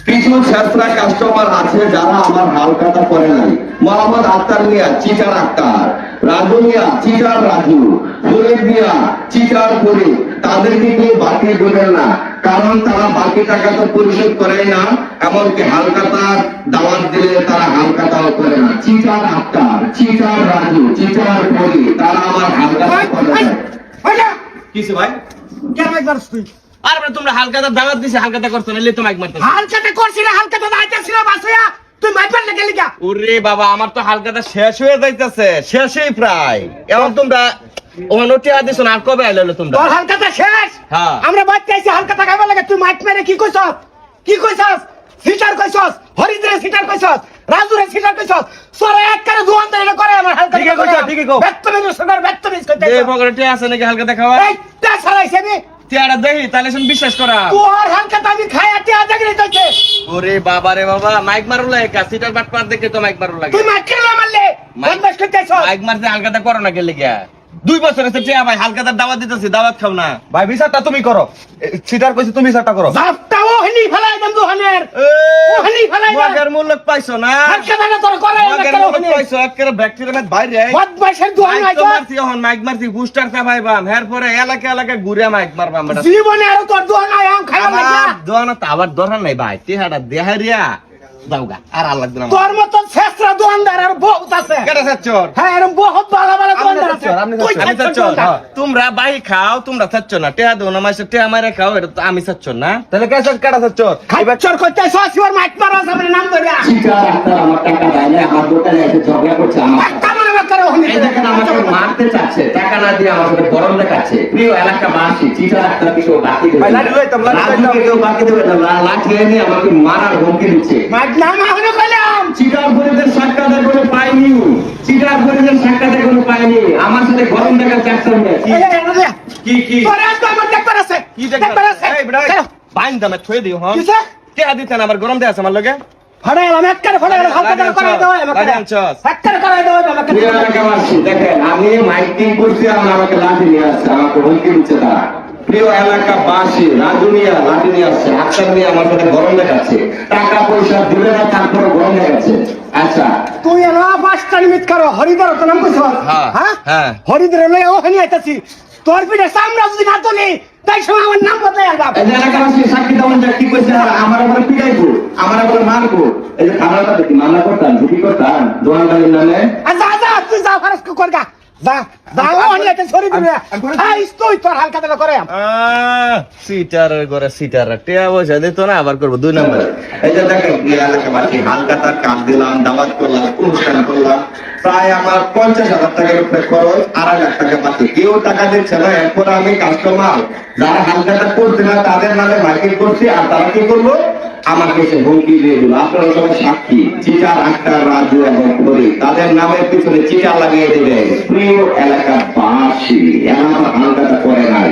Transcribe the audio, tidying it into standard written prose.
কিছু ছেঁচড়া কাস্টমার আছে যারা আমার হালখাতা করে নাই। মোহাম্মদ আক্তার মিয়া, চিটার আক্তার, রাজু মিয়া, চিটার রাজু, ফরিদ মিয়া, চিটার ফরিদ, তাদেরকে কেউ বাকি দেবেন না, কারণ তারা বাকি টাকা তো পরিশোধ করে না, এমনকি হালখাতার দাওয়াত দিলে তারা হালখাতাও করে না। Cheater Akhtar, cheater Raju, cheater Farid, তারা আমার হালখাতা করে না। কিসে ভাই? কেন একবার তুই আর বলে তোমরা হালকাতা দাওয়াত দিছে, হালকাতা করছো না, এলে তো মাইক মারতেছ। হালকাতে করছিস না, হালকাতে আইতাছিস না বাসয়া, তুই মাইপার লেগে লিগা। ওরে বাবা, আমার তো হালকাতা শেষ হয়ে যাইতেছে, শেষই প্রায়। এখন তোমরা ওখানে আদিস না, আর কবে আইলো তোমরা? তোর হালকাতে শেষ। হ্যাঁ। আমরা বাচ্চা আইছি হালকাতা খাইবার লাগে, তুই মাইক মেরে কি কইছস? কি কইছস? সিটার কইছস, হরিদ্রে সিটার কইছস, রাজুরে সিটার কইছস, সরে এক করে দুয়ান ধরে করে আমার হালকাতা। ঠিকই কইছ, ঠিকই কও। ব্যক্তবিন্দু সবার ব্যক্তবিন্দু কইতে। এই পকেটে আছে নাকি হালকাতা খাওয়া? এই তা ছাড়াইছে আমি তিয়াড়া দেহি, তাহলে শুন বিশ্বাস করা। তোর হালকাতা আমি খাইয়া তিয়া জাগরে কইছে। ওরে বাবা রে বাবা, মাইক মারু লাগে, সিটার বাট পার দেখে তো মাইক মারু লাগে। তুই মাইক কেন মারলে? বদমাশ কইতেছস। মাইক মারতে হালকাতা করো না গেলে গিয়া। 2 বছর আছে টিয়া ভাই, হালকাতার দাওয়াত দিতেছি, দাওয়াত খাও না ভাই। বিচারটা তুমি করো, সিটার কইছি তুমি বিচারটা করো। বাপটাও হনি ফেলাই দেন দুহানের। ও হনি ফেলাই দেন। মগের মূল্য পাইছো না? হালকাতা তোর করে মগের মূল্য পাইছো, একেবারে ব্যাকটেরিয়া মত বাইরে। বদমাশের দুহান মাইক নাই তো তো। মারছি, এখন মাইক মারছি, বুস্টার চাপাইবাম, এরপরে এলাকা এলাকা ঘুরে মাইক মারবাম। বেটা জীবনে আর তোর দুহান নাই আম খাইবার লাগা। আমার দোয়ানা তো আবার দরকার নাই ভাই, টিহাটা দেহারিয়া দাওগা, আর আল্লাহ দিলাম। তোর মত শেষরা দোকানদার আর বহুত আছে। কেটা চাচ্ছর? হ্যাঁ এরকম বহুত ভালো ভালো দোকানদার আছে। আপনি তুই আমি চাচ্ছর চাচ্ছর? দোকানদার। তোমরা বাই খাও, তোমরা চাচ্ছ না, টেহা দো না, মাসে টেহা মারে খাও, এটা তো আমি চাচ্ছ না। তাহলে কেসে কেডা চোর? খাইবার চোর কইতে সসিবার মাইক মারা সামনে নাম ধরিয়া। চিটার আক্তার আমার টাকা দেয় না, আমার দোকানে এসে ঝগড়া করছে আমার সাথে। একটা মনে করে হনি। এই দেখেন আমাকে মারতে চাচ্ছে, টাকা না দিয়ে আমার সাথে গরম দেখাচ্ছে। প্রিয় এলাকাবাসী, চিটার আক্তারকে কেউ বাকি দেবে ভাই, না। লাঠি লইতাম, লাঠি লইতাম। রাজুকে কেউ বাকি দেবে না, লাঠি এনে আমাকে মারার হুমকি দিচ্ছে। মাইক নাম আহনে কইলাম। চিটার পরিদের সাক্ষাতে কোনো পাইনি, চিটার পরিদের সাক্ষাতে কোনো পাইনি, আমার সাথে গরম দেখার চাচ্ছেন না। এই এনে দে। কি কি তোর আজ তো আমার দেখবার আছে। কি দেখবার আছে। এই বেটা বাইন দামে থয়ে দিও হন। কিসে? টেহা দিতেন আবার গরম দেয়া আছে আমার লগে। ফড়ে আমি একটা ফড়ে হালকা করে করে দাও আমাকে। লাঠি আনছস? একটা করে দাও আমাকে। প্রিয় এলাকাবাসী, দেখেন আমি মাইকিং করছি, আমাকে লাঠি নিয়ে আসছে, আমাকে হুমকি দিচ্ছে তারা। প্রিয় এলাকাবাসী, রাজু মিয়া লাঠি নিয়ে আসছে, আক্তার মিয়া আমার সাথে গরম দেখাচ্ছে, টাকা পয়সা দিলে না তারপরে গরম দেখাচ্ছে। আচ্ছা তুই এলা পাঁচটা নিমিত করো হরিদার তো নাম কইছ। হ্যাঁ, হ্যাঁ হ্যাঁ। হরিদার লই ও হনি আইতাছি। তোর পিঠে সামরা যদি না তোলে তাই সময় আমার নাম বদলাই আলবাম। এই যে এলাকাবাসী সাক্ষী দেওয়ান যা কি কইছে, আমার উপরে পিটাইবো, আমার উপরে মারবো। এই যে খাবারটা দেখি মামলা করতাম, ঝুঁকি করতাম দোকানদারের নামে। আর যা যা তুই যা ফারস কর গা। যা যা ও হনি আইতে সরি দিবে। আইস তুই তোর হালকা দাও করে। সিটার করে সিটার টেহা পয়সা দিত না, আবার করবো 2 নম্বরে। এই যে দেখেন প্রিয় এলাকাবাসী, হালকাতার কাজ দিলাম, দাওয়াত করলাম, অনুষ্ঠান করলাম, প্রায় আমার 50,000 টাকার উপরে খরচ, 2.5 লাখ টাকা বাকি। কেউ টাকা দিচ্ছে না। এরপর আমি কাস্টমার যারা হালকাতা করছে না তাদের নামে মার্কেট করছি, আর তারা কি করলো, আমাকে এসে হুমকি দিয়ে দিল। আপনারা সবাই সাক্ষী, চিটার আক্তার, রাজু এবং ফরিদ, তাদের নামের পিছনে চিটা লাগিয়ে দেবে। প্রিয় এলাকাবাসী, এরা আমার হালকাতা করে নাই।